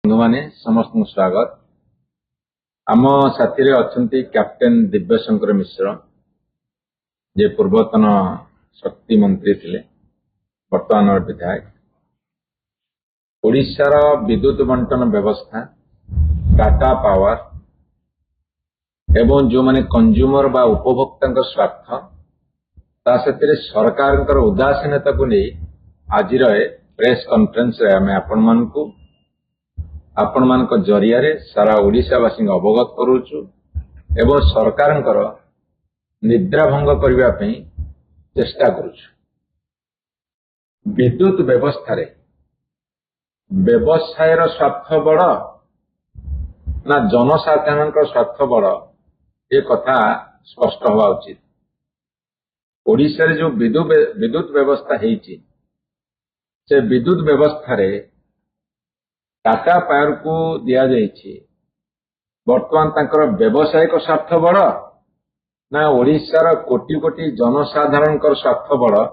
बंधुमाने समस्त स्वागत। आम साथी अच्छा कैप्टेन दिव्यशंकर मिश्र जे पूर्वतन शक्ति मंत्री थे, वर्तमान विधायक। ओडिशार विद्युत बंटन व्यवस्था, टाटा पावर एवं जो माने कंज्यूमर बा उपभोक्ता स्वार्थ ता साथी सरकार उदासीनता को नहीं आज प्रेस कॉन्फ्रेंस आम आपण मान जरिया सारा ओडिशावासी अवगत करूचु एवं सरकार निद्रा भंग करने चेष्टा करुचु। विद्युत व्यवस्था रे व्यवसायर स्वार्थ बड़ ना जनसाधारण स्वार्थ बड़ ये कथा स्पष्ट हवा उचित। ओडिशा रे जो विद्युत व्यवस्था हेची से विद्युत व्यवस्था रे टाटा पावर को दिया जाइछि वर्तमान तांकर व्यवसायिक स्वार्थ बड़ ना ओडिशार कोटी कोटी जनसाधारण स्वार्थ बड़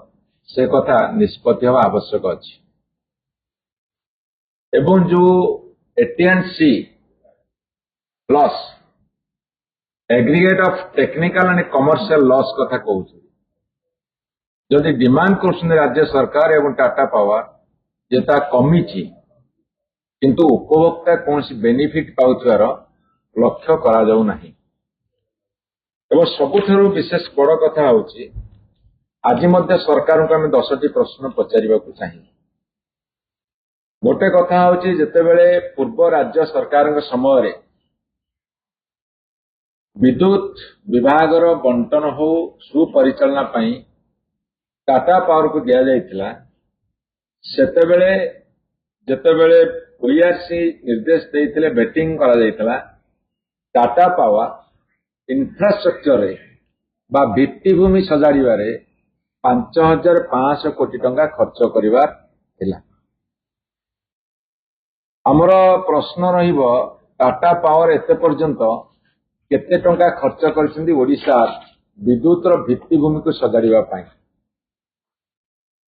से कथा निष्पत्ति हवा आवश्यक अछि। एवं जो AT and C loss aggregate of technical and commercial loss कथा कहूछि, जदि डिमांड कर राज्य सरकार एवं टाटा पावर जेता कमिछि किंतु उपभोक्ता कौन बेनिफिट पाउथार लक्ष्य करा जाऊ नाही। एवं सबुठारु विशेष बड़ कथा होछि आज मध्य सरकार को आम 10टी प्रश्न पचारिबा को चाहि। गोटे कथा होछि जेतेबेले पूर्व राज्य सरकार समय रे विद्युत विभाग बंटन हो सुपरिचालना पई टाटा पावर को दिया जाइथिला, सेतेबेले जेतेबेले ओईआरसी निर्देश देइथिले बेटिंग करा जाइथिला टाटा पावर इंफ्रास्ट्रक्चर रे बा भित्तिभूमि सजाड़िबारे 5500 कोटी टंका खर्च करिबार थिला। हमर प्रश्न रहिबो टाटा पावर एते पर्यंत केते टंका खर्च करछन्ती ओडिशा विद्युत रो भित्तिभूमि को सजाड़िबा पई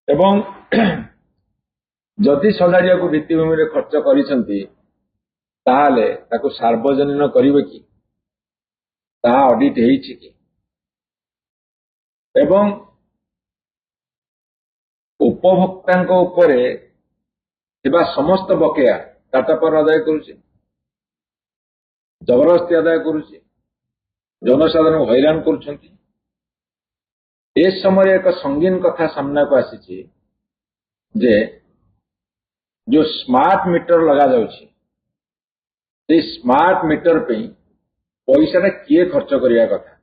एवं जदि सजाड़िया को भित्तिभूमि रे खर्च करिसंती ताहाले ताको सार्वजनीन करिवे कि ताहा ऑडिट हेइछि कि एवं उपभोक्तांको उपरे थिबा समस्त बकेया टाटा पावर आदाय करुछि, जबरदस्ती आदाय करुछि, जनसाधारण हैरान करुछंती। ए समय एक संगीन कथा सामना को आसीछि जे जो स्मार्ट मीटर लगा जाउछि से स्मार्ट मीटर पे पैसा किए खर्च करिया कथा।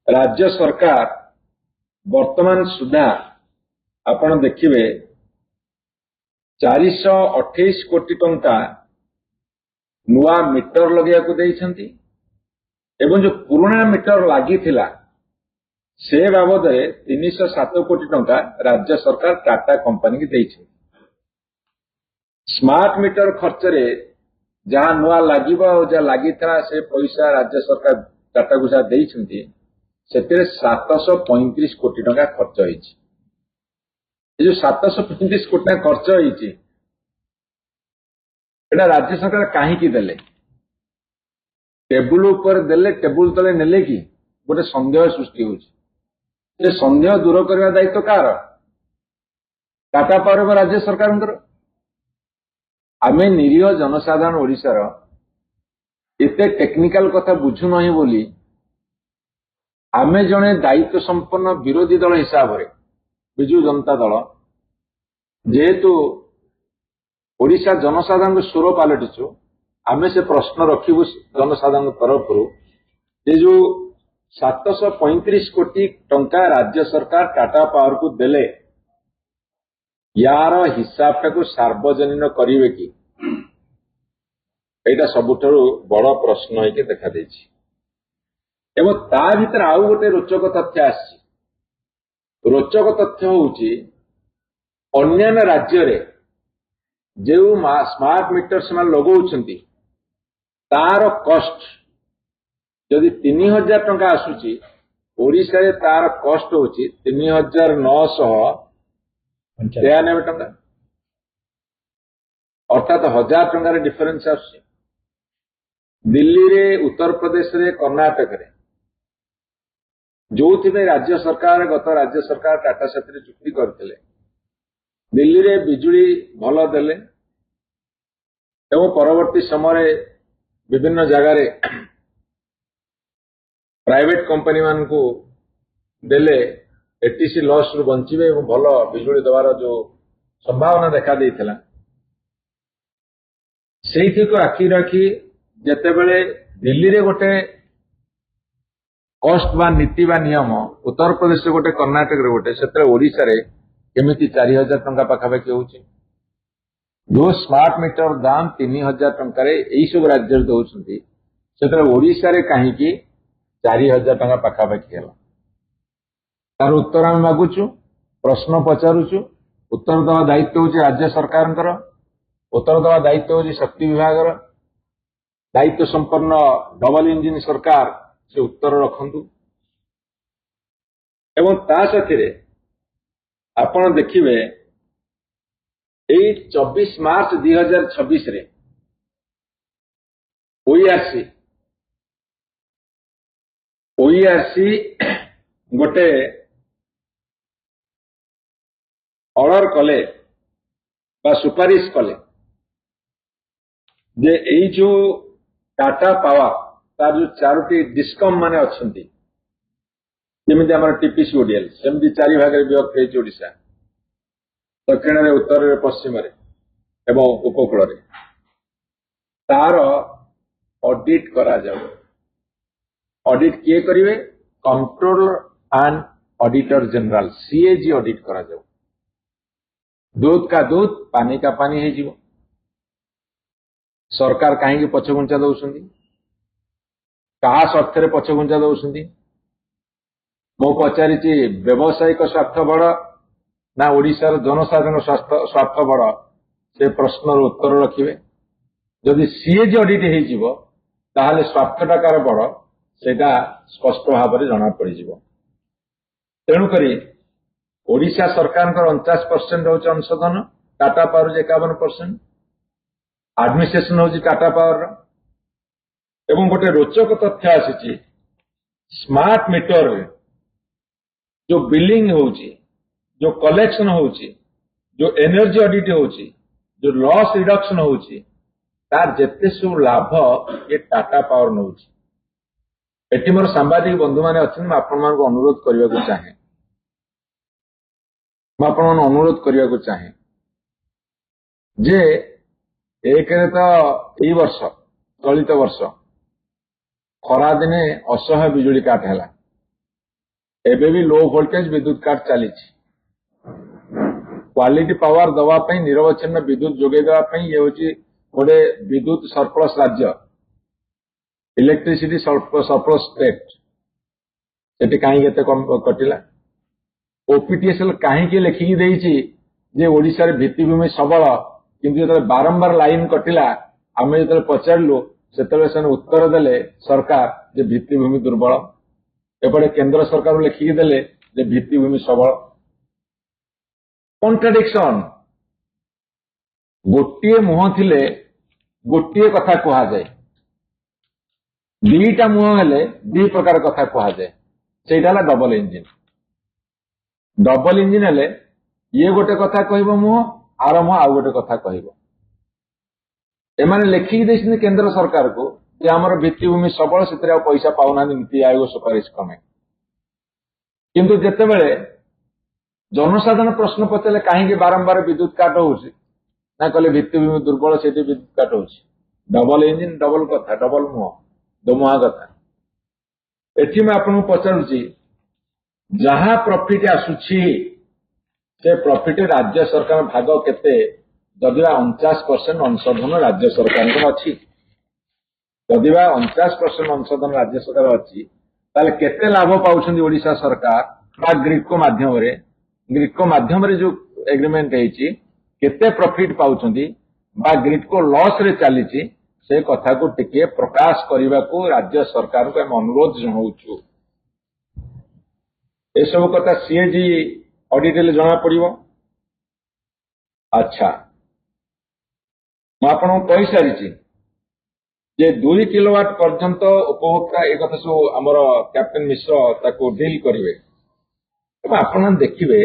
राज्य सरकार वर्तमान सुधा आपण देखिबे 428 कोटी टंका नुआ मीटर लगेया को देइछंती एवं जो पुराना मीटर लागि थिला से बाबद 307 कोटी टंका राज्य सरकार टाटा कंपनी की देइछे। स्मार्ट मीटर खर्च रे जहां नुआ लागिबा और जहां लागि था से पैसा राज्य सरकार टाटा को जा देइछंती सेते 735 कोटी टंका खर्च होइछि। ए जो 735 कोटी टंका खर्च होइछि एटा राज्य सरकार काहे की देले, टेबुल ऊपर देले टेबुल तले नेले कि गोटे संदेह सृष्टि होइछि। से संदेह दूर करबा दायित्व कार टाटा पावर राज्य सरकार। आमे निरीह जनसाधारण ओडिशार एते टेक्निकल कथा बुझु नहीं बोली आमे जने दायित्व संपन्न विरोधी दल हिसाब रे बिजु जनता दल जेहेतु ओडिशा जनसाधारण स्वर पालटिचु आमे से प्रश्न रखिबु जनसाधारण तरफ जे जो 735 कोटी टंका राज्य सरकार टाटा पावर को देले यार हिसाब टाको सार्वजनीन करिवे कि एटा सबुठारु बड़ प्रश्न होइके देखा देछि। एवं ता भीतर आउ गोटे रोचक तथ्य आछि। रोचक तथ्य होउछि अन्य राज्य रे जे स्मार्ट मीटर से लगौछंती तार कॉस्ट जदि 3000 टंका आसुची ओडिशा रे तार कॉस्ट होउछि 3993 टंका। अर्थात 1000 टंकार डिफरेन्स आसुଛି दिल्ली रे उत्तर प्रदेश रे कर्नाटक रे जो राज्य सरकार गत राज्य सरकार टाटा साथी चुक्ति करते दिल्ली रे बिजुली भल देले एवं परवर्ती समय विभिन्न जगार प्राइवेट कंपनी मान को देले एटीसी लॉस रु बंचिबे एवं भल बिजुली देवार जो संभावना देखा देइथिला सेठी को आखि रखी जेतेबेले दिल्ली रे गोटे कॉस्ट बा नीति बा नियम उत्तर प्रदेश रे गोटे कर्नाटक रे गोटे सेते ओडिसा रे केमिति 4000 टंका पाखापाखि होउची जो स्मार्ट मीटर दाम 3000 टंका रे एई सब राज्य दउछंती सेते ओडिसा रे काहे की 4000 टंका पाखापाखि होला तार उत्तर आम मागुचु प्रश्न पचारुचु उत्तर देवा दायित्व होची राज्य सरकारଙ୍କର उत्तर देवा दायित्व होची शक्ति विभागर दायित्व संपन्न डबल इंजिन सरकार से उत्तर रखंतु एवं ता साथी आपण देखिबे एई 24 मार्च 2026 रे ओईआरसी गोटे ऑर्डर कले बा सुपारिश कले जे एई जो टाटा पावर तार जो चारोटी डिस्कम माने अछंती जेमिति हमर टीपीसी ओडीएल सेमिति चारि भाग रे विभक्त हेछि ओडिसा दक्षिण रे उत्तर रे पश्चिम रे एवं उपकूल रे तार ऑडिट करा जाउ ऑडिट किए करिवे controller and auditor general CAG audit करा जाउ दूध का दूध पानी का पानी है जीव सरकार कहीं पछघुंचा दौरान क्या स्वार्थ पछघुंचा दौरान मो पचारि व्यावसायिक स्वार्थ बड़ ना ओडिशार जनसाधारण स्वार्थ बड़ से प्रश्न उत्तर रखिए जदि सीएजी ऑडिट हो स्वार्थटा कार बड़ सेटा स्पष्ट भाव में जना पड़ तेणुक ओडिशा सरकार 49% हूँ अंशधन टाटा पावर 51% एडमिनिस्ट्रेशन हूँ टाटा पावर एवं गोटे रोचक तथ्य आसी स्मार्ट मीटर जो बिलिंग हो जो कलेक्शन हो जो एनर्जी ऑडिट हो जो लॉस रिडक्शन हो तार जेते सब लाभ ये टाटा पावर नौ एटी मोर सांबादिक बंधु मैंने अच्छे आपण मान अनुरोध करने को चाहे अनुरोध करने को चाहे जे एक तो यही वर्ष चलित वर्ष खरा दिने असह्य बिजुली काट है एबे भी लो वोल्टेज विद्युत काट चली क्वालिटी पावर दवाई निरवच्छिन्न विद्युत जोगे देवाई ये हूँ गोटे विद्युत सरप्लस राज्य इलेक्ट्रिसिटी सरप्लस स्टेट से कहीं कटिला ओपीटीएसएल कहीं लिखिकी देइछि जे ओडिशा रे भित्तिभूमि सबल किंतु जो बारंबार लाइन कटिला आम जो पचारू से उत्तर देले सरकार जे भित्तिभूमि दुर्बल एपटे केंद्र सरकार लिखिकी देले जे भित्तिभूमि सबल कॉन्ट्राडिक्शन गोटे मुह थिले गोटे कथा कहा जाए दीटा मुह हेले दी प्रकार कथा कहा जाए सेटा डबल इंजिन हेले ये गोटे कथा कहबो मुह आर मुह आउ गोटे कथा कहबो एमाने लिखिकी देइछन केंद्र सरकार को जे हमर भित्तिभूमि सबल से पैसा पाउना नीति आयोग सुपारिश कमे किंतु जेतेबेले जनसाधारण प्रश्न पचारे कहीं बारंबार विद्युत काट होउछि ना कहले भित्तिभूमि दुर्बल से विद्युत काट होउछि डबल इंजिन डबल कथा डबल मुह दोमुहा कथा एठी मैं आपन पचारुछि जहां प्रॉफिट आसुछि से प्रॉफिट राज्य सरकार भाग केते जदिवा 49% अंशधन राज्य सरकार अच्छी जदिवा 49% अंशधन राज्य सरकार अच्छी ताले केते लाभ पाउछन्ती ओडिशा सरकार बा ग्रिडको माध्यम रे जो एग्रीमेंट हेछि केते प्रॉफिट पाउछन्ती बा ग्रिडको लॉस रे चलीछि से कथा को टिके प्रकाश करने को राज्य सरकार को हम अनुरोध जनाऊँ ए सब कथा सीएजी ऑडिट जना पड़ो अच्छा आपको कही सारी जे 2 किलोवाट पर्यंत उपभोक्ता एक कथा सब आमर कैप्टेन मिश्र ताको डील करेंगे। आपण देखिए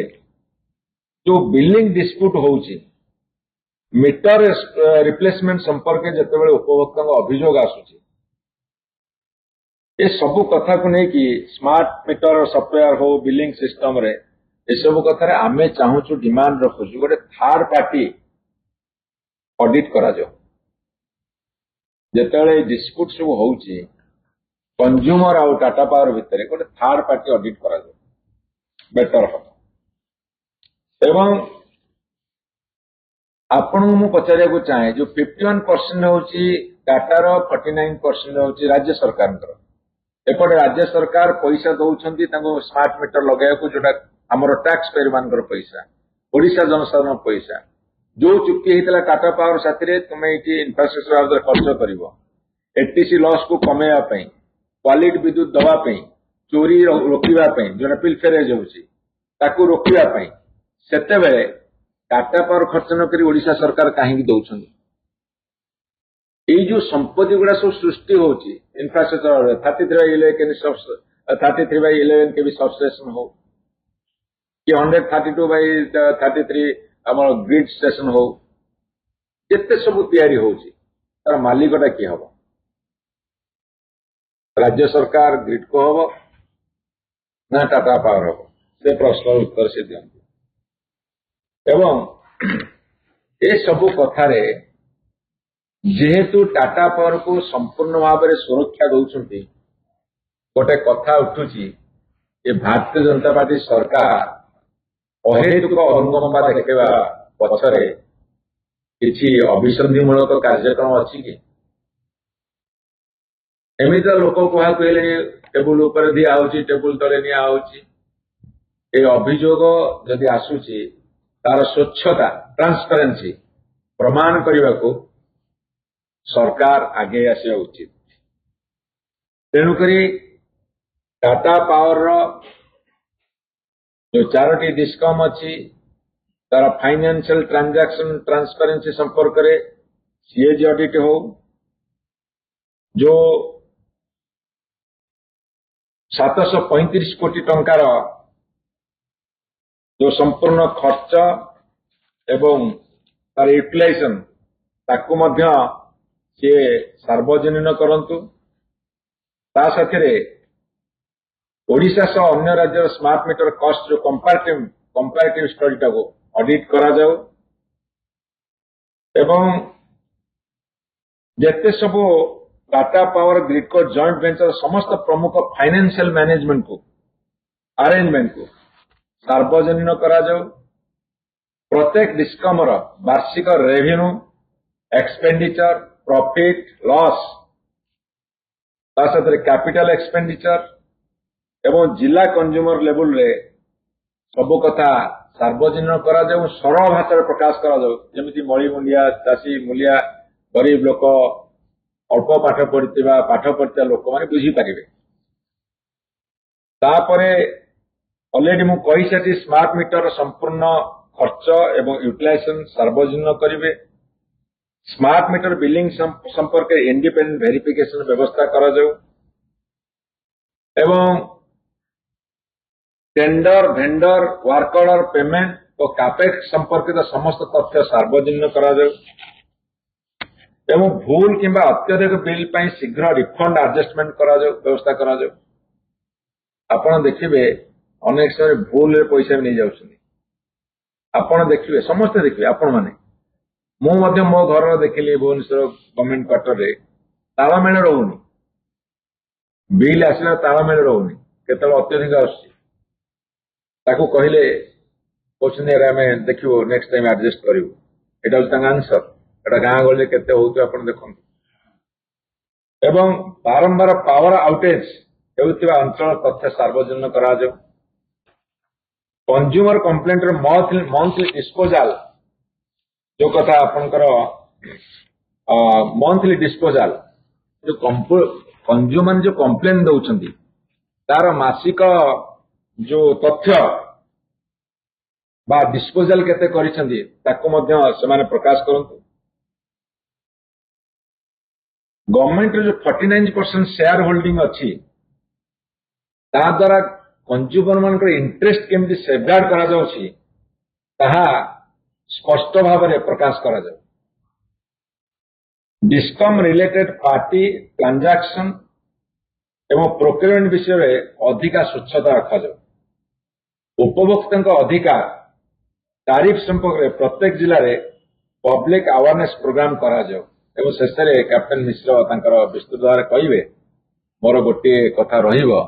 जो बिलिंग डिस्प्यूट होउची मीटर रिप्लेसमेंट संपर्क जिते उपभोक्ता अभियोग आसूची ये सब कथा को लेकिन स्मार्ट मीटर सॉफ्टवेयर हो बिलिंग सिस्टम रे ये सब कथा आमे चाहूँ डिमांड रखुचु गोटे थर्ड पार्टी ऑडिट करा जाओ जिते डिस्प्यूट सब होउची कंज्यूमर आउ टाटा पावर भितर गोटे थर्ड पार्टी ऑडिट करा जाओ बेटर हम एवं आपण मु पचारिया को चाहे जो 51% होची टाटार 49% होची राज्य सरकार एपटे राज्य सरकार पैसा दौरान स्मार्ट मीटर लगे जोटा आमर टैक्स पेयर मान पैसा ओडिशा जनसाधारण पैसा जो चुक्ति होता टाटा पावर साथी तुम्हें ये इंफ्रास्ट्रक्चर खर्च कर एटीसी लॉस को कमेवाई क्वालिटी विद्युत दवाई चोरी रोकवाई जो पिलफेरेज होती रोकवाई सेते टाटा पावर खर्च नक ओडिशा सरकार कहीं दौरान ये जो संपत्ति गुड़ा सब सृष्टि होची इंफ्रास्ट्रक्चर 33/11 के भी सबस्टेशन हो कि 132/33 आम ग्रिड स्टेशन हो जिते सब तैयारी होची तार मालिकटा किए हम राज्य सरकार ग्रिड को हम ना टाटा पावर हम से प्रश्न उत्तर से दिखती एवं ये सबू कथार जेहेतु टाटा पावर को संपूर्ण भाव में सुरक्षा दौरान गोटे कथा उठुची ये भारतीय जनता पार्टी सरकार अहेतुक अनुकंपा देखा पछरे किसी अभिसंधिमूलक कार्यक्रम अच्छी कि एमती लोक क्या कहले टेबुल उपर दिया टेबुल तले निया ये अभियोग जदि आसूची तार स्वच्छता ट्रांसपेरेंसी प्रमाण करने को सरकार आगे आसा उचित तेणुक टाटा पावर जो 4टी डिस्कम अच्छी तार फाइनेंशियल ट्रांजैक्शन ट्रांसपेरेंसी संपर्क में सीएजी ऑडिट हो जो 735 कोटी टंकार जो संपूर्ण खर्च एवं तार यूटिलाइजेशन ताकू मध्य सी सार्वजनीन करंतु ता साथे ओडिशा सह अन्य राज्य स्मार्ट मीटर कॉस्ट जो कंपैरेटिव स्टडी टाको ऑडिट करा जाओ एवं जेते सब Tata power GRIDCO joint venture समस्त प्रमुख फाइनेंशियल मैनेजमेंट को अरेंजमेंट को सार्वजनीन करा जाओ प्रत्येक डिस्कमर वार्षिक revenue expenditure profit loss capital expenditure एवं जिला कंज्यूमर लेवल रे सब कथा सार्वजनीन करा जाऊ सरल भाषा प्रकाश करा जाऊ जेमिति मळी मुंडिया चाषी मूलिया गरीब लोक अल्प पाठ पढ़िया लोक माने बुझी पारिबे तापरे ऑलरेडी मु कहि साथी स्मार्ट मीटर संपूर्ण खर्च एवं यूटिलाइजेशन सार्वजनीन करिवे स्मार्ट मीटर बिलिंग संपर्क इंडिपेंडेंट वेरिफिकेशन व्यवस्था करा जाऊ एवं tender vendor work order payment और कैपेक्स संपर्कित समस्त तथ्य सार्वजनीन करा जाऊ एवं भूल किंबा अत्यधिक बिल पर शीघ्र रिफंड एडजस्टमेंट करा जाऊ व्यवस्था करा जाऊ आपण देखिबे अनेक समय भूल पैसा नहीं जाउछनी आपण देखिबे समस्त देखिबे आपण माने मो घर देखिली भुवनेश्वर गवर्नमेंट क्वार्टर रे तालमेल रोनी बिल आसला तालमेल रोनी केतल अत्यधिक आसी ताको कहले क्वेश्चन आम देखो नेक्स्ट टाइम एडजस्ट करू एटा आंसर एटा गाँ गले केते होतु आपण देखंतु एवं बारंबार पावर आउटेज हेउतिबा अंचल तथ्य सार्वजनीन करा जाऊ कंज्यूमर कंप्लेंट रे मंथली डिस्पोजल जो कथा आपनकर मंथली डिस्पोजल जो कंज्यूमर जो कंप्लेन दउछंती तार मासिक जो तथ्य बा डिस्पोजल केते करिसंती ताको मध्य सेमाने प्रकाश करंतु गवर्नमेंट जो 49% शेयर होल्डिंग अच्छी ता द्वारा कंज्यूमर मान इंटरेस्ट केमती सेफगार्ड करा जाउछि ताहा स्पष्ट भाव में प्रकाश करा जाउ। डिस्कम रिलेटेड पार्टी ट्रांजैक्शन एवं प्रोक्योरमेंट विषय में अधिका स्वच्छता रखा जाउ। उपभोक्ता अधिकार तारीफ संपर्क में प्रत्येक जिले में पब्लिक अवेयरनेस प्रोग्राम करा जाउ। एवं शेष में कैप्टेन मिश्र तांकर विस्तृत भाव कहिबे। मोर गोटे कथा रहिबो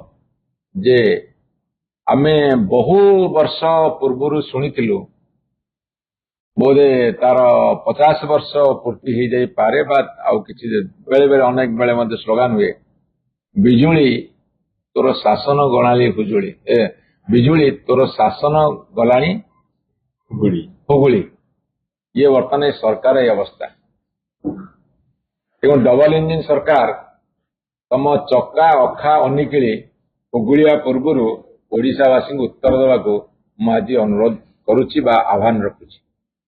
जे आमे बहु वर्ष पूर्व शुणिथिलु बोधे तार 50 वर्ष पूर्ति हो जाई पारे बा आउ किछि बेले बेले अनेक बेले मध्य स्लोगान हुए बिजुली तोर शासन गणाली हुजुली बिजुली तोर शासन गलाणी हुगुली ये वर्तमान सरकार ये अवस्था एवं डबल इंजिन सरकार तम चक्का अखा अनिकिली हुगुलिया पूर्व ओडिशावासी उत्तर देवाक आज अनुरोध करुच्ची बा आह्वान रखुची।